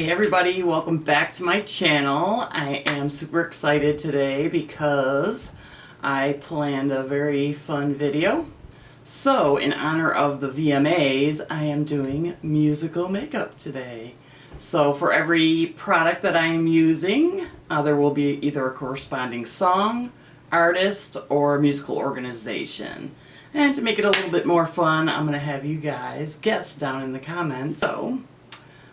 Hey everybody, welcome back to my channel. I am super excited today because I planned a very fun video. So in honor of the VMAs, I am doing musical makeup today. So for every product that I am using, there will be either a corresponding song, artist, or musical organization. And to make it a little bit more fun, I'm going to have you guys guess down in the comments. So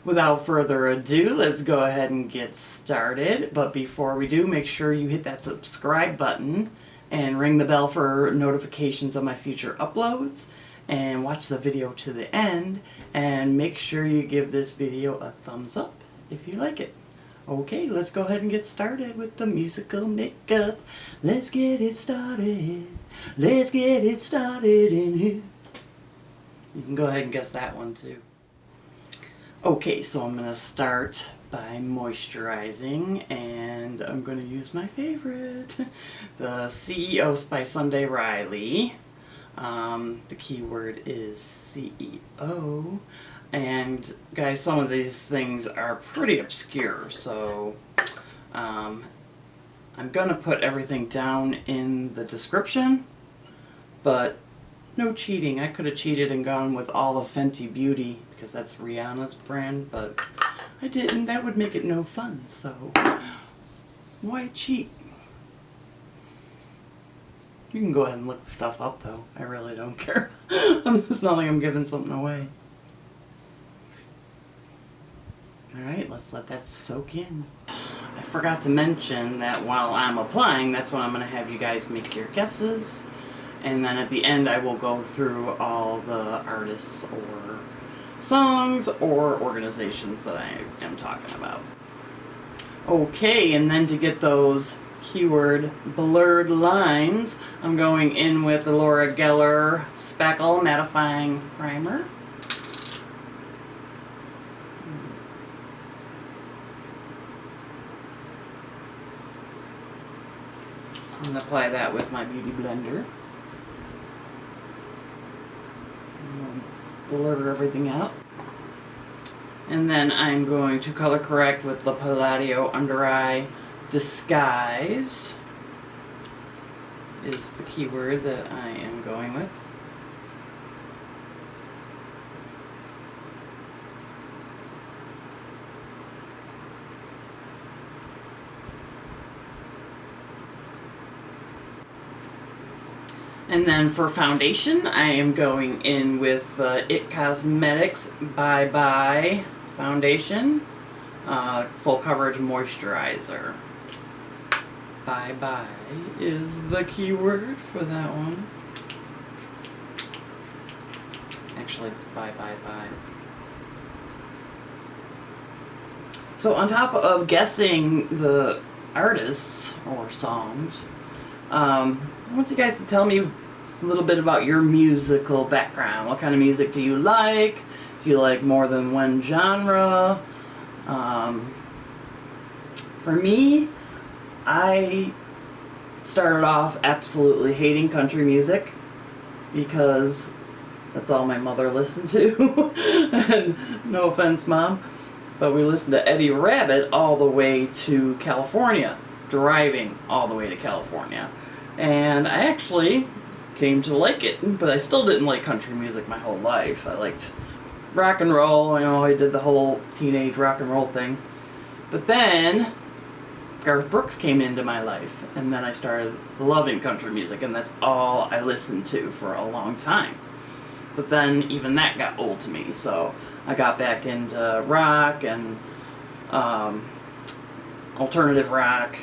without further ado, let's go ahead and get started. But before we do, make sure you hit that subscribe button and ring the bell for notifications of my future uploads. And watch the video to the end. And make sure you give this video a thumbs up if you like it. Okay, let's go ahead and get started with the musical makeup. Let's get it started. Let's get it started in here. You can go ahead and guess that one too. Okay, so I'm going to start by moisturizing, and I'm going to use my favorite, the CEO by Sunday Riley. The keyword is CEO. And guys, some of these things are pretty obscure, so I'm going to put everything down in the description, but no cheating. I could have cheated and gone with all of Fenty Beauty because that's Rihanna's brand, but I didn't. That would make it no fun, so why cheat? You can go ahead and look the stuff up though. I really don't care. It's not like I'm giving something away. Alright, let's let that soak in. I forgot to mention that while I'm applying, that's when I'm going to have you guys make your guesses. And then at the end I will go through all the artists or songs or organizations that I am talking about. Okay, and then to get those keyword blurred lines, I'm going in with the Laura Geller Spackle Mattifying Primer. I'm going to apply that with my Beauty Blender. Blur everything out. And then I'm going to color correct with the Palladio Under Eye Disguise is the keyword that I am going with. And then for foundation, I am going in with IT Cosmetics Bye Bye Foundation, Full Coverage Moisturizer. Bye Bye is the keyword for that one. Actually, it's Bye Bye Bye. So on top of guessing the artists or songs, I want you guys to tell me a little bit about your musical background. What kind of music do you like? Do you like more than one genre? For me, I started off absolutely hating country music because that's all my mother listened to. And no offense, Mom, but we listened to Eddie Rabbitt all the way to California, driving all the way to California. And I actually came to like it, but I still didn't like country music my whole life. I liked rock and roll, you know, I did the whole teenage rock and roll thing. But then Garth Brooks came into my life, and then I started loving country music, and that's all I listened to for a long time. But then even that got old to me, so I got back into rock and alternative rock.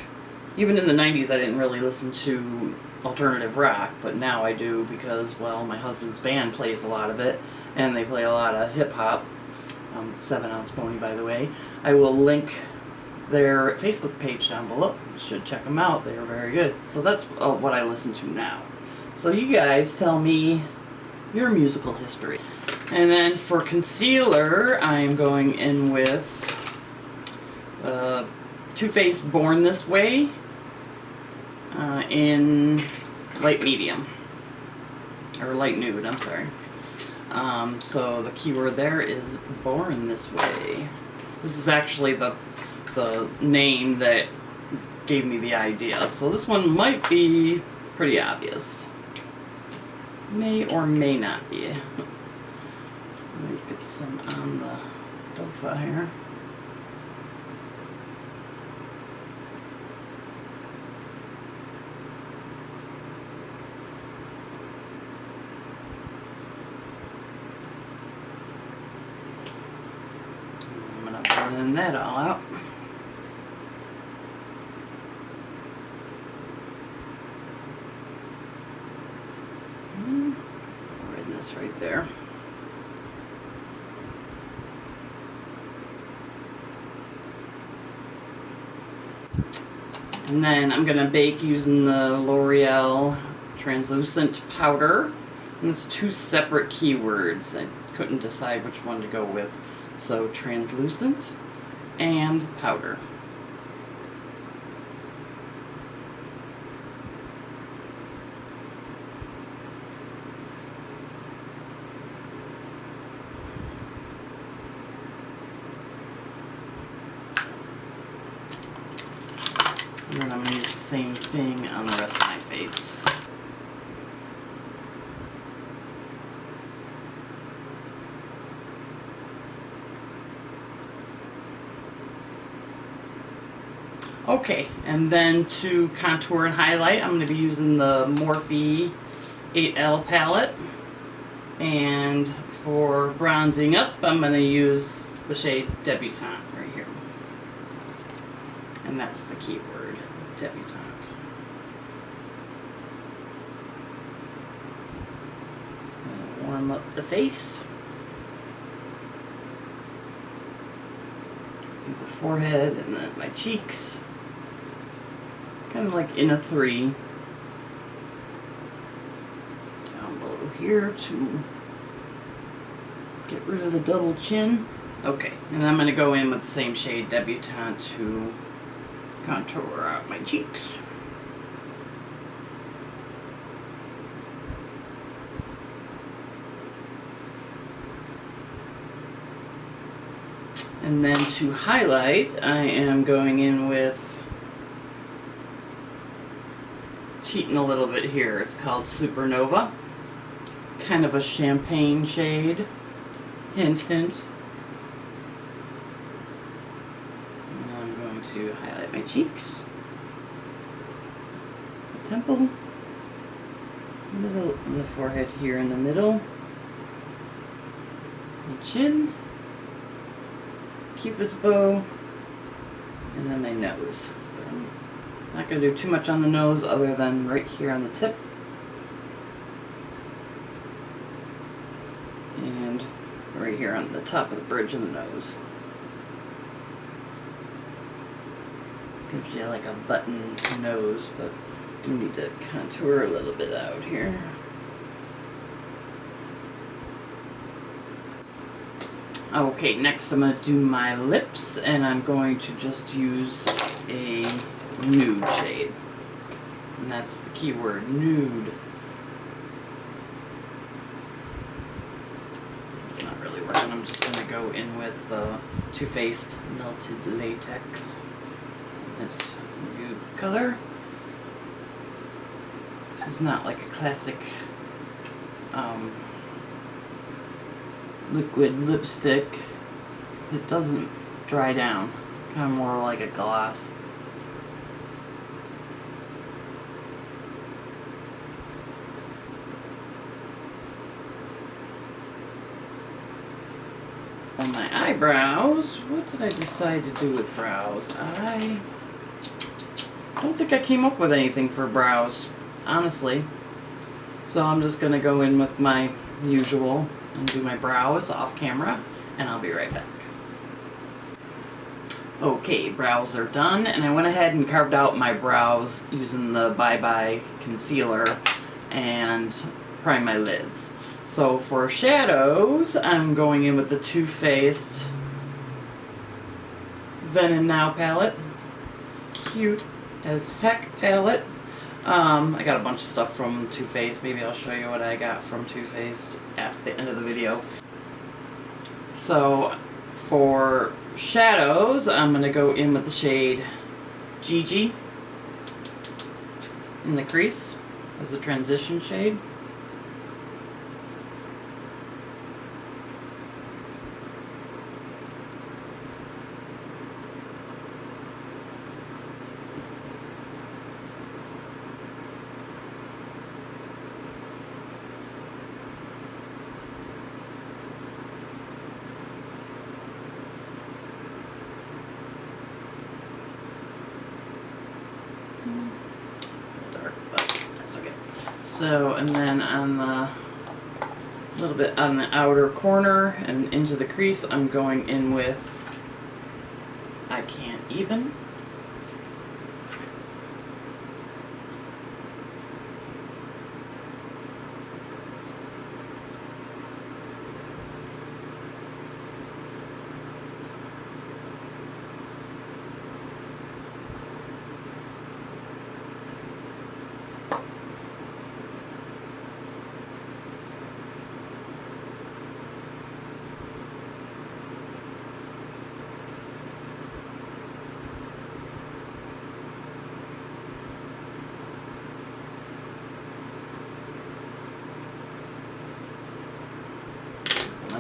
Even in the 90s I didn't really listen to alternative rock, but now I do because, well, my husband's band plays a lot of it, and they play a lot of hip-hop. 7 Ounce Pony, by the way. I will link their Facebook page down below. You should check them out. They are very good. So that's what I listen to now. So you guys tell me your musical history. And then for concealer, I'm going in with Too Faced Born This Way in light medium, or light nude, I'm sorry. So the keyword there is Born This Way. This is actually the name that gave me the idea. So this one might be pretty obvious. May or may not be. Let me get some on the WiFi here. I'm going to blend that all out. Redness right there. And then I'm going to bake using the L'Oreal translucent powder. And it's 2 separate keywords. I couldn't decide which one to go with. So translucent and powder. And then I'm going to use the same thing on the rest of my face. Okay, and then to contour and highlight, I'm going to be using the Morphe 8L palette. And for bronzing up, I'm going to use the shade Debutante right here. And that's the keyword, Debutante. So I'm going to warm up the face. Do the forehead and then my cheeks. Kind of like in a 3. Down below here to get rid of the double chin. Okay, and I'm going to go in with the same shade Debutante to contour out my cheeks. And then to highlight, I am going in with, cheating a little bit here, it's called Supernova. Kind of a champagne shade. Hint, hint. And now I'm going to highlight my cheeks, the temple, middle of the forehead here in the middle, the chin, Cupid's bow, and then my nose. But I'm not going to do too much on the nose other than right here on the tip. And right here on the top of the bridge of the nose. Gives you like a button nose, but do need to contour a little bit out here. Okay, next I'm going to do my lips, and I'm going to just use a nude shade. And that's the keyword, nude. It's not really working. I'm just going to go in with Too Faced Melted Latex. This nude color. This is not like a classic liquid lipstick, because it doesn't dry down. It's kind of more like a gloss. On my eyebrows, what did I decide to do with brows? I don't think I came up with anything for brows, honestly. So I'm just going to go in with my usual and do my brows off camera, and I'll be right back. Okay, brows are done, and I went ahead and carved out my brows using the Bye Bye concealer and prime my lids. So for shadows, I'm going in with the Too Faced Then and Now palette. Cute as heck palette. I got a bunch of stuff from Too Faced. Maybe I'll show you what I got from Too Faced at the end of the video. So For shadows, I'm going to go in with the shade GG in the crease as a transition shade. Dark, but that's okay. So, and then on the little bit on the outer corner and into the crease, I'm going in with I Can't Even.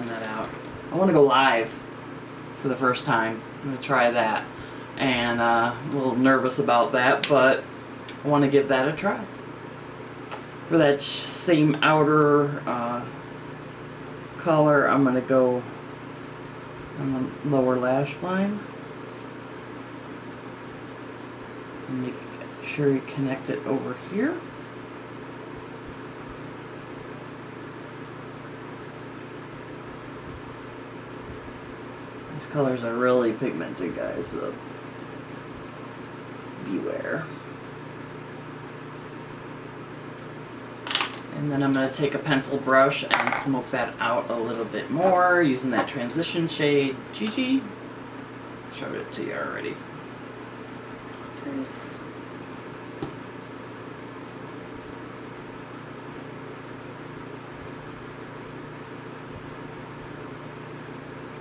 That out. I want to go live for the first time. I'm going to try that, and a little nervous about that, but I want to give that a try. For that same outer color, I'm going to go on the lower lash line and make sure you connect it over here. These colors are really pigmented, guys, so beware. And then I'm going to take a pencil brush and smoke that out a little bit more using that transition shade GG. Showed it to you already. There it is.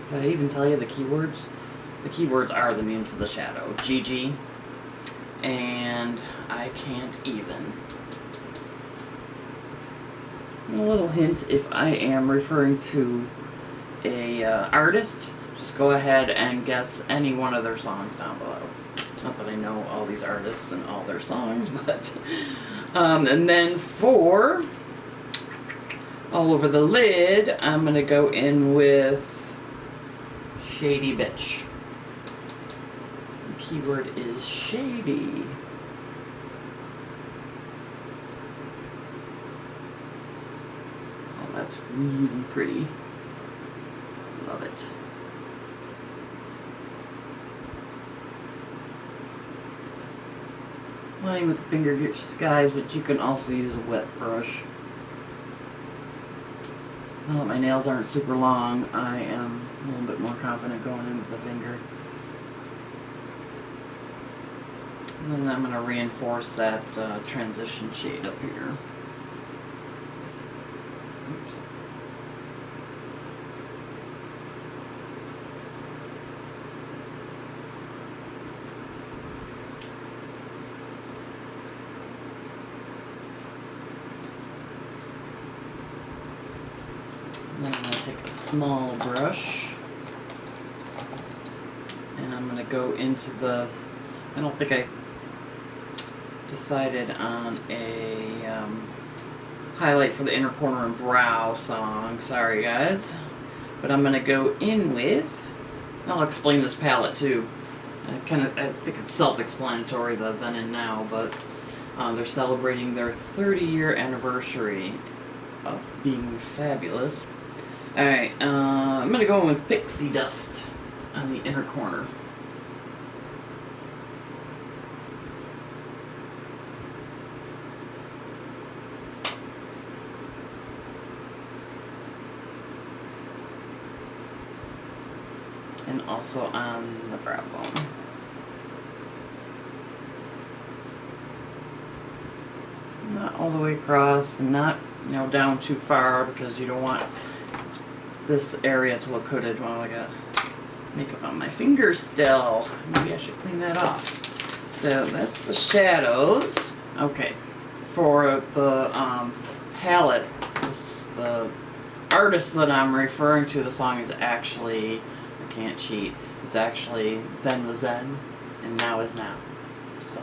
Did I even tell you the keywords? The keywords are the names of the shadow. GG and I Can't Even. And a little hint, if I am referring to a artist, just go ahead and guess any one of their songs down below. Not that I know all these artists and all their songs, but... and then for all over the lid, I'm going to go in with Shady Bitch. The keyword is shady. Oh, that's really pretty. Love it. Playing with the finger guys, but you can also use a wet brush. Now that my nails aren't super long, I am a little bit more confident going in with the finger. And then I'm going to reinforce that transition shade up here. Oops. Then I'm going to take a small brush and I'm going to go into the, I don't think I decided on a highlight for the inner corner and brow song, sorry guys, but I'm going to go in with, I'll explain this palette too, I think it's self-explanatory the then and now, but they're celebrating their 30-year anniversary of being fabulous. Alright, I'm going to go in with Pixie Dust on the inner corner. And also on the brow bone. Not all the way across, and not down too far because you don't want this area to look hooded. Well, I got makeup on my fingers still. Maybe I should clean that off. So that's the shadows. Okay, for the palette, the artist that I'm referring to, the song is actually, I can't cheat, it's actually Then Was Then and Now Is Now. So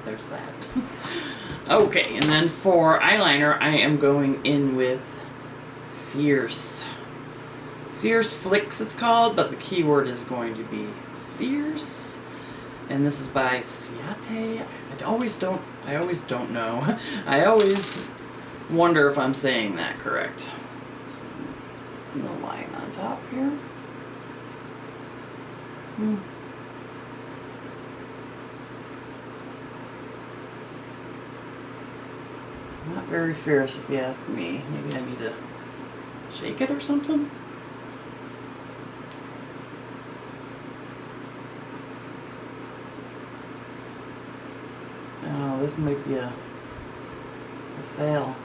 there's that. Okay, and then for eyeliner, I am going in with Fierce. Fierce Flicks it's called, but the keyword is going to be Fierce. And this is by Ciate. I always don't know. I always wonder if I'm saying that correct. No line on top here. Not very fierce if you ask me. Maybe I need to shake it or something? Oh, this might be a fail.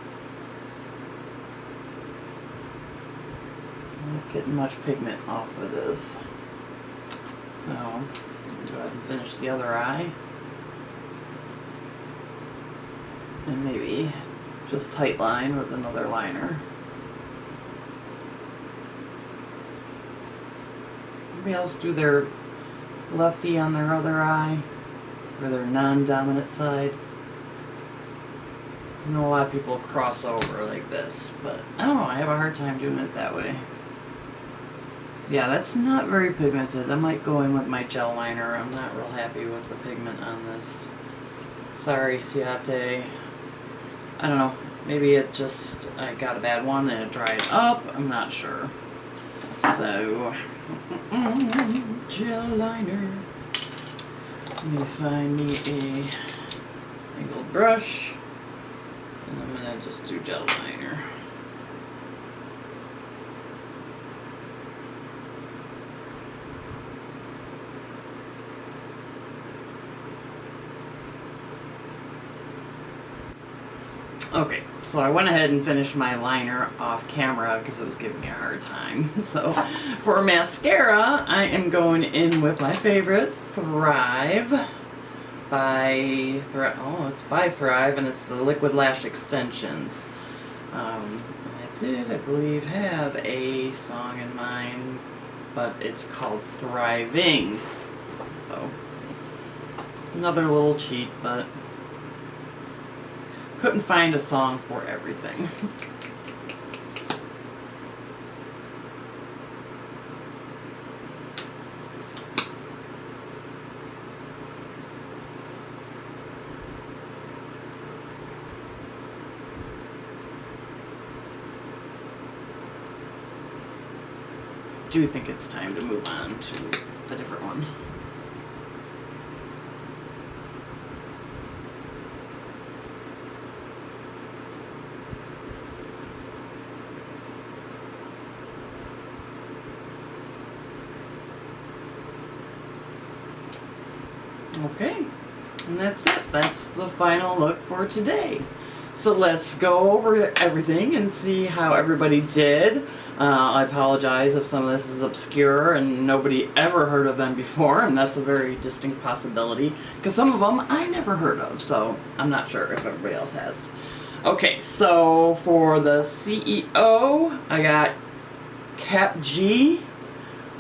I'm not getting much pigment off of this. So, I'm going to go ahead and finish the other eye. And maybe just tight line with another liner. Anybody else do their lefty on their other eye? Or their non-dominant side? I know a lot of people cross over like this, but I don't know, I have a hard time doing it that way. Yeah, that's not very pigmented. I might go in with my gel liner. I'm not real happy with the pigment on this. Sorry, Ciate. I don't know. Maybe it just, I got a bad one and it dried up. I'm not sure. So, gel liner. Let me find me a angled brush. And I'm going to just do gel liner. Okay, so I went ahead and finished my liner off camera because it was giving me a hard time. So for mascara, I am going in with my favorite, Thrive by it's by Thrive, and it's the Liquid Lash Extensions. And I believe, have a song in mind, but it's called Thriving. So another little cheat, but couldn't find a song for everything. Do think it's time to move on to a different one. Okay, and that's it. That's the final look for today. So let's go over everything and see how everybody did. I apologize if some of this is obscure and nobody ever heard of them before, and that's a very distinct possibility, because some of them I never heard of, so I'm not sure if everybody else has. Okay, so for the CEO, I got Cap G,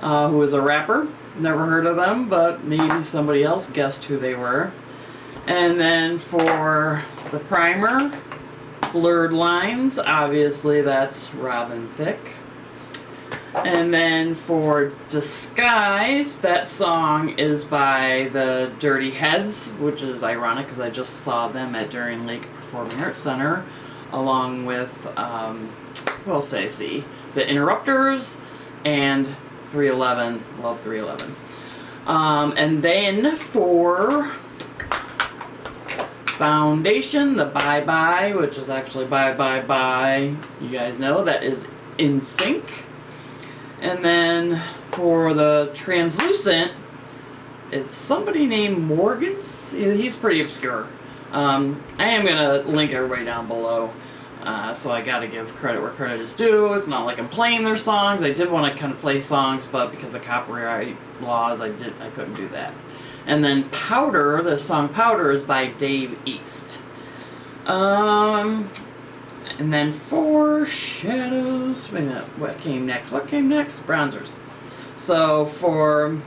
who is a rapper. Never heard of them, but maybe somebody else guessed who they were. And then for the primer, Blurred Lines, obviously that's Robin Thicke. And then for Disguise, that song is by the Dirty Heads, which is ironic because I just saw them at Darien Lake Performing Arts Center, along with, who else did I see? The Interrupters and 311, love 311. And then for foundation, the Bye Bye, which is actually Bye Bye Bye, you guys know, that is In Sync. And then for the translucent, it's somebody named Morgans. He's pretty obscure. I am going to link everybody down below. So I gotta give credit where credit is due. It's not like I'm playing their songs. I did want to kind of play songs, but because of copyright laws, I couldn't do that. And then Powder, the song Powder is by Dave East. And then for Shadows, wait a minute, what came next? What came next? Bronzers. So for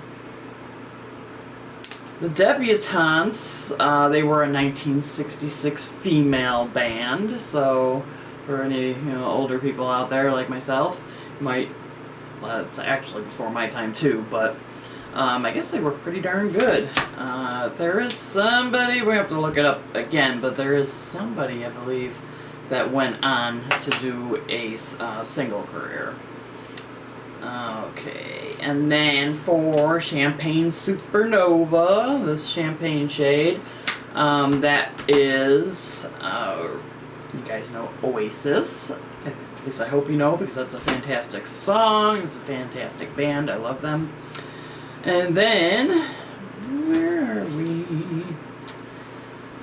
the Debutantes, they were a 1966 female band. So for any older people out there like myself, might, well, it's actually before my time too, but I guess they were pretty darn good. There is somebody, we have to look it up again, but there is somebody, I believe, that went on to do a single career. Okay, and then for Champagne Supernova, this champagne shade, that is, you guys know Oasis. At least I hope you know, because that's a fantastic song. It's a fantastic band. I love them. And then, where are we?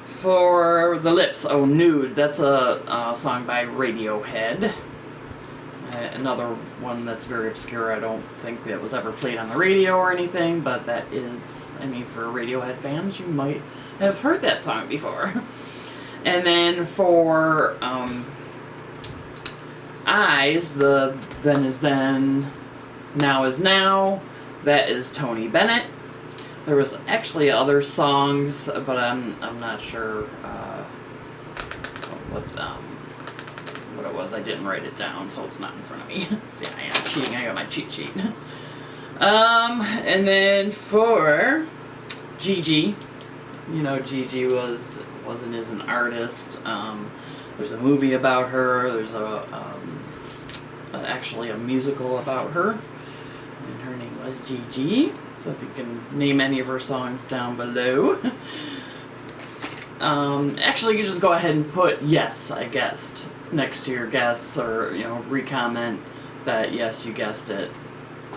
For The Lips, oh, Nude. That's a song by Radiohead. Another one that's very obscure. I don't think that was ever played on the radio or anything, but that is, I mean, for Radiohead fans, you might have heard that song before. And then for Eyes, the Then Is Then, Now Is Now, that is Tony Bennett. There was actually other songs, but I'm not sure what it was. I didn't write it down, so it's not in front of me. See, I am cheating. I got my cheat sheet. And then for Gigi, Gigi is an artist. There's a movie about her. There's actually a musical about her, and her name was Gigi. So if you can name any of her songs down below. Actually, you just go ahead and put yes, I guessed, next to your guess, or re-comment that yes, you guessed it,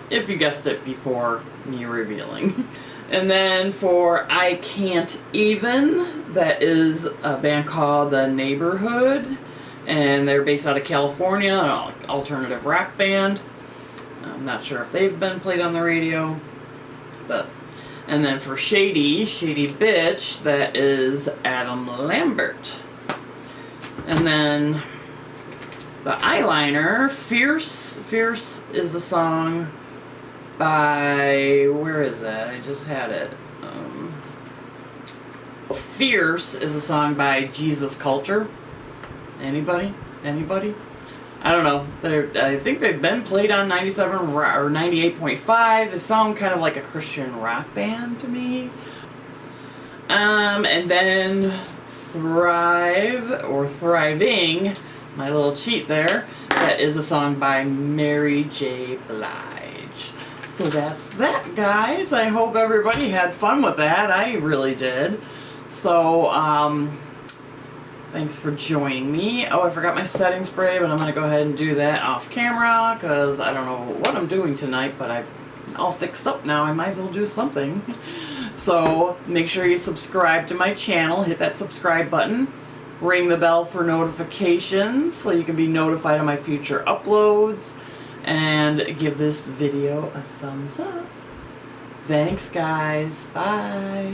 if you guessed it before me revealing. And then for I Can't Even, that is a band called The Neighborhood, and they're based out of California, an alternative rock band. I'm not sure if they've been played on the radio, but. And then for Shady Bitch, that is Adam Lambert. And then the Eyeliner, Fierce is a song by, where is that? I just had it. Fierce is a song by Jesus Culture. Anybody? I don't know. I think they've been played on 97 or 98.5. They sound kind of like a Christian rock band to me. And then Thrive, or Thriving, my little cheat there, that is a song by Mary J. Blige. So that's that, guys. I hope everybody had fun with that. I really did. So, thanks for joining me. Oh, I forgot my setting spray, but I'm going to go ahead and do that off camera, because I don't know what I'm doing tonight, but I'm all fixed up now. I might as well do something. So make sure you subscribe to my channel. Hit that subscribe button. Ring the bell for notifications so you can be notified of my future uploads. And give this video a thumbs up. Thanks, guys. Bye.